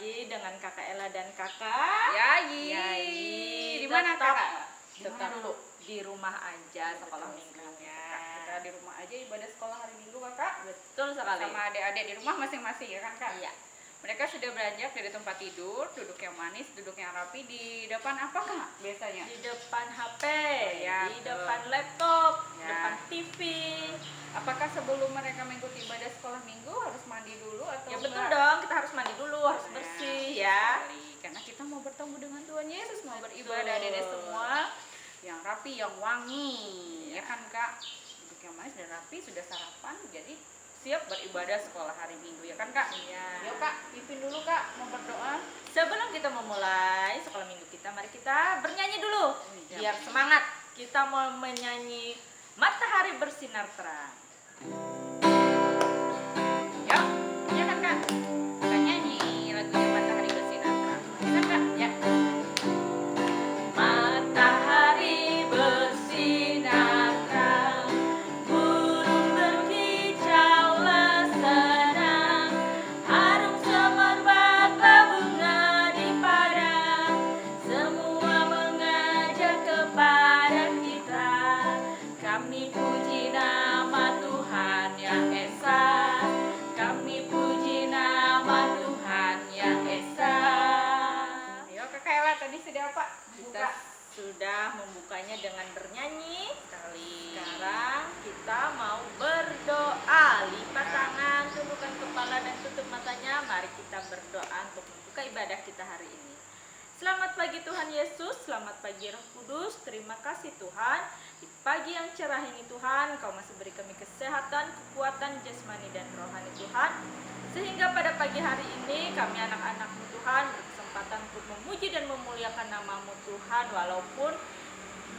lagi dengan Kakak Ella dan Kakak Yayi. Di mana Kakak? Tetap di rumah aja sekolah minggunya. Kita di rumah aja ibadah sekolah hari Minggu Kakak. Betul sekali. Sama adik-adik di rumah masing-masing ya kan Kak? Iya. Mereka sudah beranjak dari tempat tidur, duduk yang manis, duduk yang rapi di depan apa Kak biasanya? Di depan HP, ya, di depan laptop, ya. depan TV. Apakah sebelum mereka mengikuti ibadah sekolah minggu harus mandi dulu atau Ya betul enggak? dong, kita harus mandi dulu, harus bersih ya. Karena kita mau bertemu dengan Tuhan Yesus, mau beribadah adik-adik semua yang rapi, yang wangi, ya kan Kak? Duduk yang manis dan rapi, sudah sarapan, jadi siap beribadah sekolah hari Minggu ya kan Kak? Iya. Yuk Kak, pimpin dulu Kak, mau berdoa. Sebelum kita memulai sekolah minggu kita, mari kita bernyanyi dulu. Iya. Biar semangat. Kita mau menyanyi Matahari Bersinar Terang. Yuk, ya kan Kak? Kita nyanyi lagunya Matahari Bersinar Terang. Ya kan Kak? Ya. Matahari bersinar terang, burung berkicaulah senang, harum semerbaklah bunga di padang, semua mengajak kepada kita. Kami puji nama Tuhan yang Esa, kami puji nama Tuhan yang Esa. Ayo Kakak Ella, tadi sudah apa? Kita sudah membukanya dengan bernyanyi. Sekarang kita mau berdoa. Lipat tangan, tundukkan kepala dan tutup matanya. Mari kita berdoa untuk membuka ibadah kita hari ini. Selamat pagi Tuhan Yesus, selamat pagi Roh Kudus. Terima kasih Tuhan. Di pagi yang cerah ini Tuhan, Engkau masih beri kami kesehatan, kekuatan jasmani dan rohani Tuhan. Sehingga pada pagi hari ini kami anak-anak-Mu Tuhan berkesempatan untuk memuji dan memuliakan nama-Mu Tuhan. Walaupun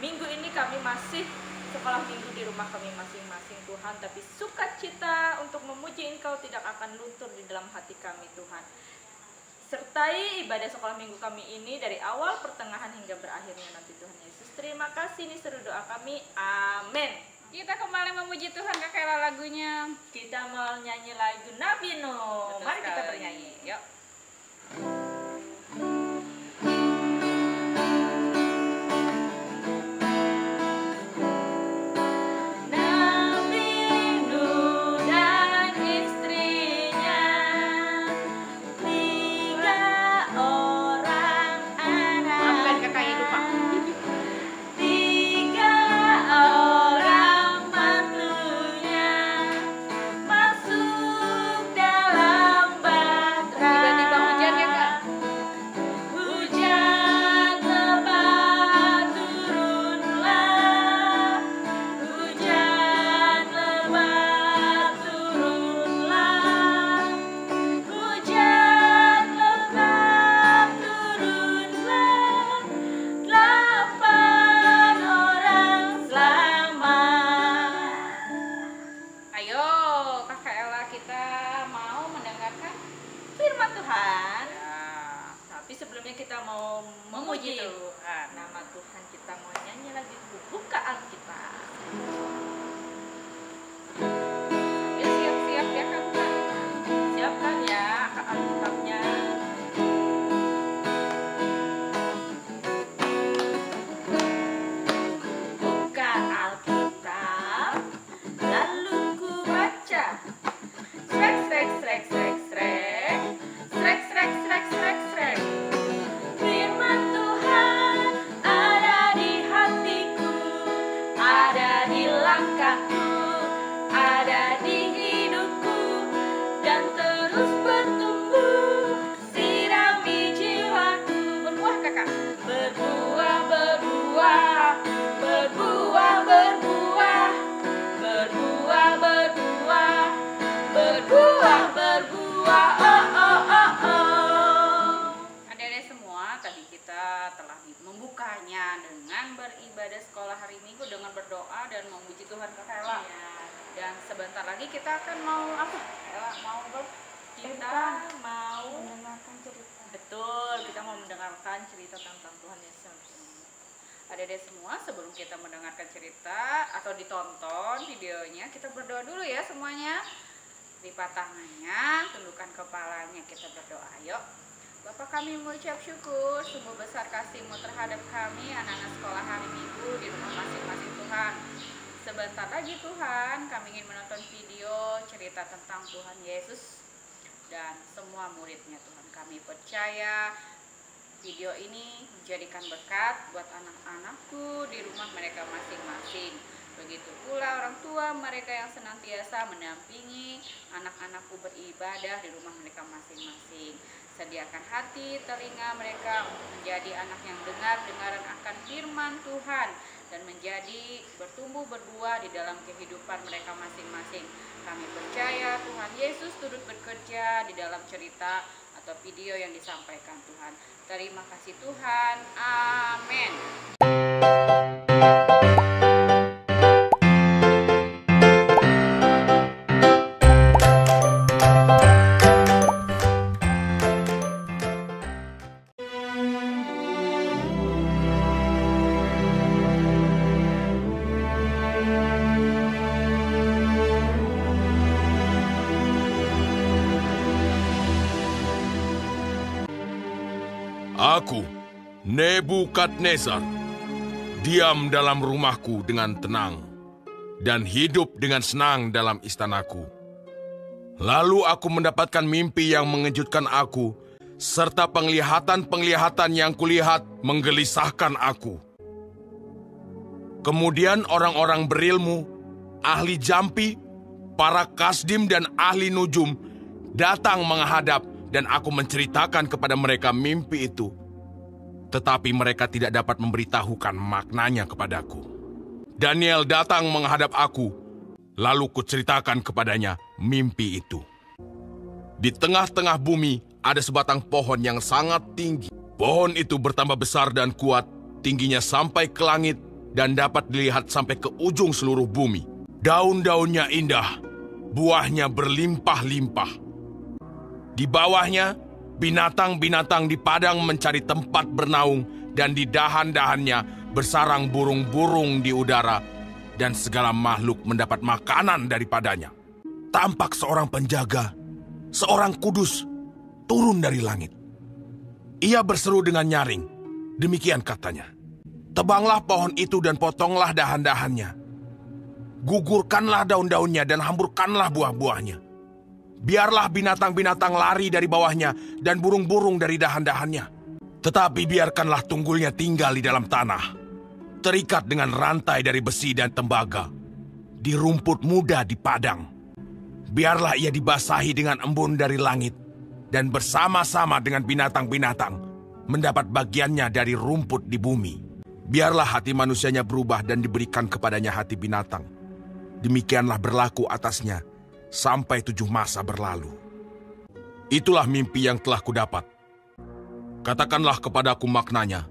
minggu ini kami masih sekolah minggu di rumah kami masing-masing Tuhan, tapi sukacita untuk memuji Engkau tidak akan luntur di dalam hati kami Tuhan. Sertai ibadah sekolah minggu kami ini dari awal, pertengahan hingga berakhirnya nanti Tuhan Yesus. Terima kasih, ini seru doa kami. Amin. Kita kembali memuji Tuhan Kakak Ella lagunya. Kita mau nyanyi lagu Nabi Nuh. Betul Mari kita sekali. bernyanyi. Yuk. Nabi Nuh dan istrinya, 3 orang Maafkan anak, Kakak lupa. 3 orang mantunya masuk dalam bahtera. Tiba-tiba hujan ya Kak? Hujan lebat turunlah, hujan lebat turunlah, hujan lebat turunlah, 8 orang selamat. Ayo Kakak Ella, kita mau mendengarkan. Firman Tuhan. Ya. Tapi sebelumnya kita mau memuji Tuhan. nama Tuhan, kita mau nyanyi lagi buka Alkitab. Ya, siap-siap ya kan Kak? Siapkan ya Alkitabnya. Buka Alkitab, lalu ku baca. Srek srek srek srek srek, srek srek srek srek srek. Firman Tuhan ada di hatiku, ada di langkahku, ada di hidupku, dan terus bertumbuh. Sirami jiwaku, berbuah kakak, berbuah berbuah, berbuah berbuah, berbuah berbuah, berbuah berbuah. Oh oh oh oh. Adik-adik semua, tadi kita telah membukanya dengan beribadah sekolah hari Minggu dengan berdoa dan memuji Tuhan Kakak Ella. Iya. Dan sebentar lagi kita akan mau apa? Ella mau Kita mau mendengarkan cerita. Betul, kita mau mendengarkan cerita tentang Tuhan Yesus. Adik-adik semua, sebelum kita mendengarkan cerita atau ditonton videonya, kita berdoa dulu ya semuanya. Lipat tangannya, tundukkan kepalanya, kita berdoa. Yuk. Bapa kami mengucap syukur, sungguh besar kasih-Mu terhadap kami, anak-anak sekolah hari Minggu di rumah masing-masing Tuhan. Sebentar lagi Tuhan, kami ingin menonton video cerita tentang Tuhan Yesus dan semua muridnya Tuhan. Kami percaya video ini menjadikan berkat buat anak-anakku di rumah mereka masing-masing. Begitu pula orang tua mereka yang senantiasa mendampingi anak-anakku beribadah di rumah mereka masing-masing. Sediakan hati, telinga mereka untuk menjadi anak yang dengar-dengaran akan firman Tuhan dan menjadi bertumbuh berbuah di dalam kehidupan mereka masing-masing. Kami percaya Tuhan Yesus turut bekerja di dalam cerita atau video yang disampaikan Tuhan. Terima kasih Tuhan. Amin. Aku, Nebukadnezar, diam dalam rumahku dengan tenang, dan hidup dengan senang dalam istanaku. Lalu aku mendapatkan mimpi yang mengejutkan aku, serta penglihatan-penglihatan yang kulihat menggelisahkan aku. Kemudian orang-orang berilmu, ahli jampi, para kasdim dan ahli nujum datang menghadap, dan aku menceritakan kepada mereka mimpi itu. Tetapi mereka tidak dapat memberitahukan maknanya kepadaku. Daniel datang menghadap aku, lalu kuceritakan kepadanya mimpi itu. Di tengah-tengah bumi ada sebatang pohon yang sangat tinggi. Pohon itu bertambah besar dan kuat, tingginya sampai ke langit dan dapat dilihat sampai ke ujung seluruh bumi. Daun-daunnya indah, buahnya berlimpah-limpah. Di bawahnya, binatang-binatang di padang mencari tempat bernaung, dan di dahan-dahannya bersarang burung-burung di udara, dan segala makhluk mendapat makanan daripadanya. Tampak seorang penjaga, seorang kudus, turun dari langit. Ia berseru dengan nyaring, demikian katanya, "Tebanglah pohon itu dan potonglah dahan-dahannya. Gugurkanlah daun-daunnya dan hamburkanlah buah-buahnya. Biarlah binatang-binatang lari dari bawahnya dan burung-burung dari dahan-dahannya. Tetapi biarkanlah tunggulnya tinggal di dalam tanah, terikat dengan rantai dari besi dan tembaga, di rumput muda di padang. Biarlah ia dibasahi dengan embun dari langit, dan bersama-sama dengan binatang-binatang mendapat bagiannya dari rumput di bumi. Biarlah hati manusianya berubah dan diberikan kepadanya hati binatang. Demikianlah berlaku atasnya sampai 7 masa berlalu. Itulah mimpi yang telah kudapat. Katakanlah kepadaku maknanya."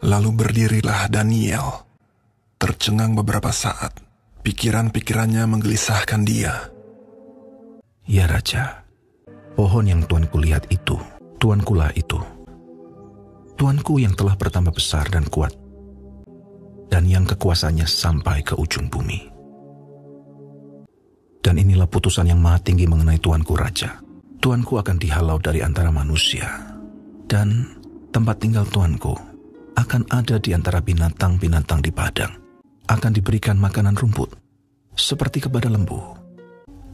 Lalu berdirilah Daniel. Tercengang beberapa saat, pikiran-pikirannya menggelisahkan dia. "Ya Raja, pohon yang tuanku lihat itu, tuankulah itu. Tuanku yang telah bertambah besar dan kuat, dan yang kekuasaannya sampai ke ujung bumi. Dan inilah putusan yang maha tinggi mengenai tuanku Raja. Tuanku akan dihalau dari antara manusia, dan tempat tinggal tuanku akan ada di antara binatang-binatang di padang. Akan diberikan makanan rumput, seperti kepada lembu.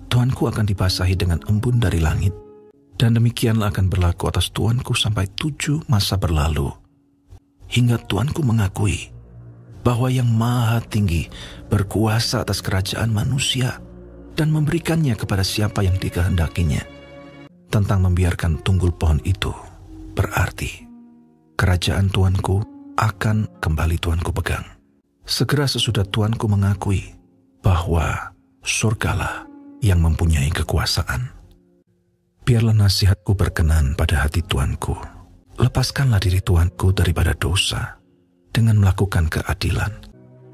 Tuanku akan dibasahi dengan embun dari langit, dan demikianlah akan berlaku atas tuanku sampai 7 masa berlalu, hingga tuanku mengakui bahwa yang maha tinggi berkuasa atas kerajaan manusia, dan memberikannya kepada siapa yang dikehendakinya. Tentang membiarkan tunggul pohon itu, berarti kerajaan tuanku akan kembali tuanku pegang. Segera sesudah tuanku mengakui bahwa surgalah yang mempunyai kekuasaan. Biarlah nasihatku berkenan pada hati tuanku. Lepaskanlah diri tuanku daripada dosa, dengan melakukan keadilan,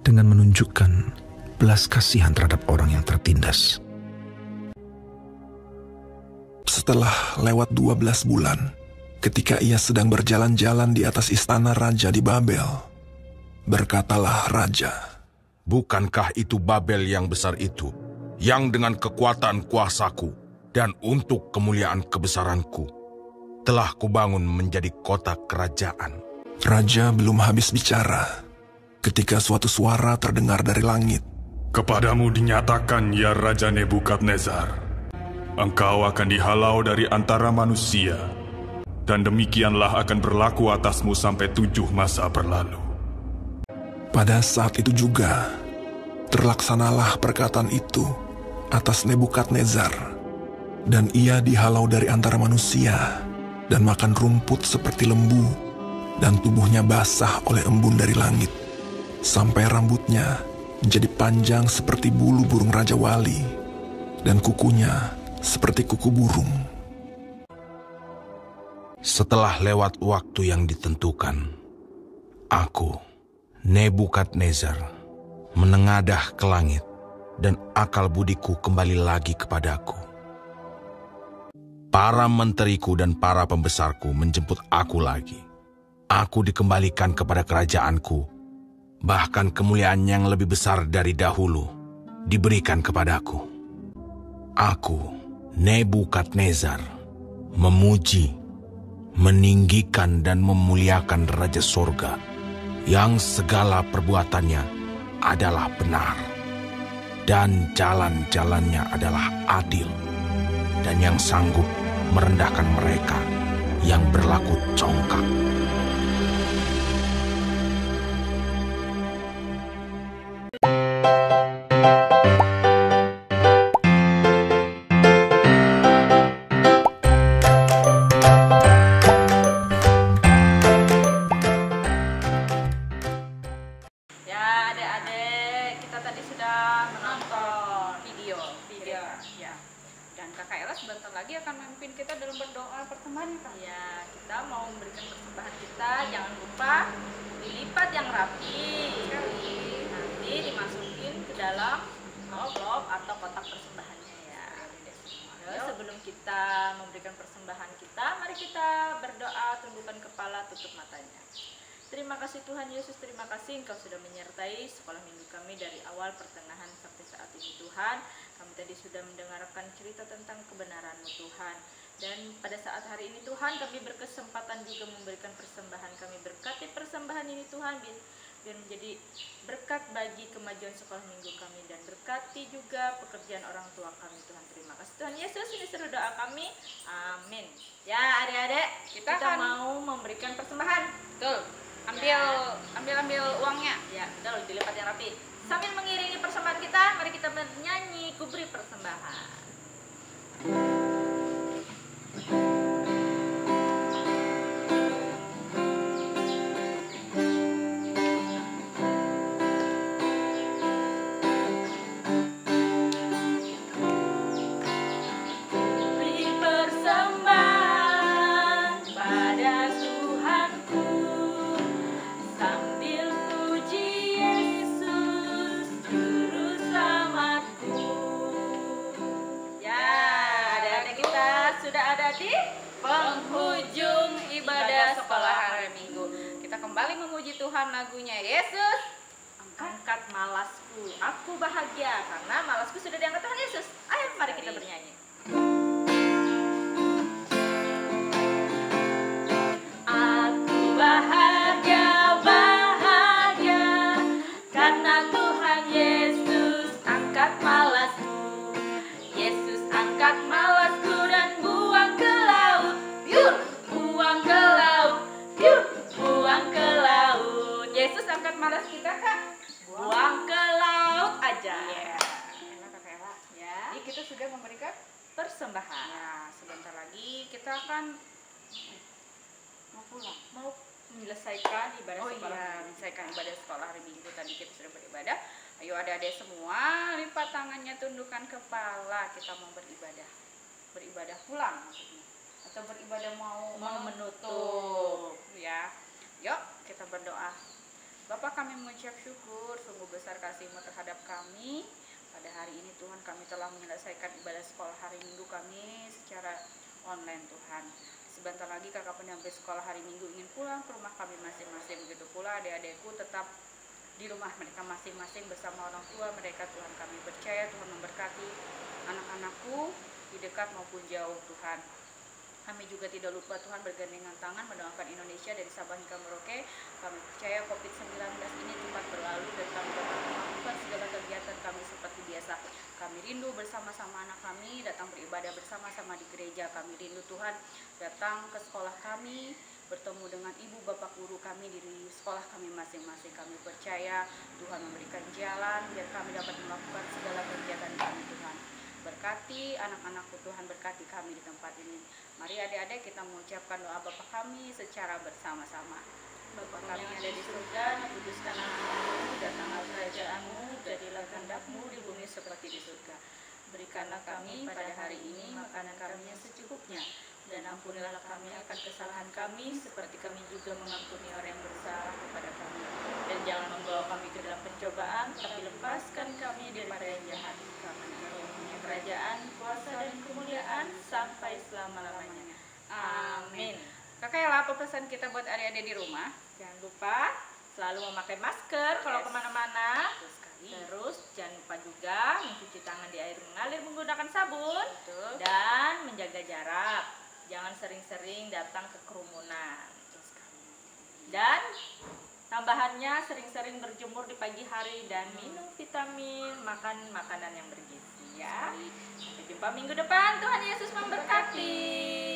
dengan menunjukkan belas kasihan terhadap orang yang tertindas." Setelah lewat 12 bulan, ketika ia sedang berjalan-jalan di atas istana raja di Babel, berkatalah raja, "Bukankah itu Babel yang besar itu, yang dengan kekuatan kuasaku dan untuk kemuliaan kebesaranku, telah kubangun menjadi kota kerajaan. Raja belum habis bicara ketika suatu suara terdengar dari langit. Kepadamu dinyatakan, ya Raja Nebukadnezar, engkau akan dihalau dari antara manusia, dan demikianlah akan berlaku atasmu sampai 7 masa berlalu. Pada saat itu juga, terlaksanalah perkataan itu atas Nebukadnezar, dan ia dihalau dari antara manusia, dan makan rumput seperti lembu, dan tubuhnya basah oleh embun dari langit, sampai rambutnya menjadi panjang seperti bulu burung Raja Wali, dan kukunya seperti kuku burung. Setelah lewat waktu yang ditentukan, aku, Nebukadnezar, menengadah ke langit, dan akal budiku kembali lagi kepadaku. Para menteriku dan para pembesarku menjemput aku lagi. Aku dikembalikan kepada kerajaanku, bahkan kemuliaan yang lebih besar dari dahulu diberikan kepadaku. Aku, Nebukadnezar, memuji, meninggikan dan memuliakan Raja Sorga, yang segala perbuatannya adalah benar, dan jalan-jalannya adalah adil, dan yang sanggup merendahkan mereka yang berlaku congkak. Sebentar lagi akan memimpin kita dalam berdoa persembahan. Ya, kita mau memberikan persembahan kita. Jangan lupa dilipat yang rapi. Nanti dimasukin ke dalam envelope atau kotak persembahannya ya. Sebelum kita memberikan persembahan kita, mari kita berdoa, tundukkan kepala, tutup matanya. Terima kasih Tuhan Yesus, terima kasih Engkau sudah menyertai sekolah minggu kami dari awal, pertengahan, sampai saat ini Tuhan. Kami tadi sudah mendengarkan cerita tentang kebenaran-Mu Tuhan. Dan pada saat hari ini Tuhan, kami berkesempatan juga memberikan persembahan. Kami berkati persembahan ini Tuhan, biar menjadi berkat bagi kemajuan sekolah minggu kami. Dan berkati juga pekerjaan orang tua kami Tuhan. Terima kasih Tuhan Yesus, ini seru doa kami. Amin. Ya adik-adik, kita mau memberikan persembahan. Betul. Ambil uangnya. Ya, betul, dilipat yang rapi. Sambil mengiringi persembahan kita, mari kita bernyanyi Ku Beri Persembahan. Di penghujung ibadah sekolah hari Minggu, kita kembali memuji Tuhan lagunya Yesus angkat malasku, aku bahagia karena malasku sudah diangkat Tuhan Yesus. Ayo mari kita bernyanyi. Aku bahagia, bahagia karena Tuhan Yesus angkat malasku. Yesus angkat malasku dan buang ke laut, yuk, buang ke laut, yuk, buang ke laut. Yesus angkat malas kita Kak, buang ke laut aja. Ya, enak Kak Ella. Ya. Jadi kita sudah memberikan Persembahan. Nah, sebentar lagi kita akan mau pulang. Mau menyelesaikan ibadah sekolah. Menyelesaikan ibadah sekolah hari Minggu. Tadi kita sudah beribadah. Ayo adik-adik semua, lipat tangannya, tundukkan kepala. Kita mau beribadah. Beribadah pulang maksudnya. Atau beribadah mau menutup. Ya. Yuk, kita berdoa. Bapak, kami mengucap syukur sungguh besar kasih-Mu terhadap kami. Pada hari ini Tuhan, kami telah menyelesaikan ibadah sekolah hari Minggu kami secara online Tuhan. Sebentar lagi kakak pendamping sekolah hari Minggu ingin pulang ke rumah kami masing-masing. Begitu pula adik-adikku tetap di rumah mereka masing-masing bersama orang tua mereka. Tuhan, kami percaya Tuhan memberkati anak-anakku di dekat maupun jauh Tuhan. Kami juga tidak lupa Tuhan bergandengan tangan mendoakan Indonesia dari Sabang hingga Merauke. Kami percaya COVID-19 ini cepat berlalu dan kami dapat melakukan segala kegiatan kami seperti biasa. Kami rindu bersama-sama anak kami, datang beribadah bersama-sama di gereja. Kami rindu Tuhan datang ke sekolah kami, bertemu dengan ibu bapak guru kami di sekolah kami masing-masing. Kami percaya Tuhan memberikan jalan biar kami dapat melakukan segala kegiatan kami Tuhan. Berkati anak-anakku Tuhan, berkati kami di tempat ini. Mari adik-adik kita mengucapkan doa Bapa kami secara bersama-sama. Bapa kami yang ada di surga, kuduskan namamu, datanglah kerajaanmu, jadilah kehendakmu di bumi seperti di surga. Berikanlah kami pada hari ini makanan kami yang secukupnya, dan ampunilah kami akan kesalahan kami, seperti kami juga mengampuni orang yang bersalah kepada kami. Dan jangan membawa kami ke dalam pencobaan, tapi lepaskan kami daripada yang jahat. Karena Engkau punya kerajaan, kuasa dan kemuliaan sampai selama-lamanya. Amin. Kakak Ella, apa pesan kita buat adik-adik di rumah? Jangan lupa selalu memakai masker kalau Yes. kemana-mana. Betul sekali. Terus jangan lupa juga mencuci tangan di air mengalir menggunakan sabun. Betul. Dan menjaga jarak. Jangan sering-sering datang ke kerumunan. Dan tambahannya sering-sering berjemur di pagi hari dan minum vitamin, makan makanan yang bergizi ya. Sampai jumpa minggu depan. Tuhan Yesus memberkati.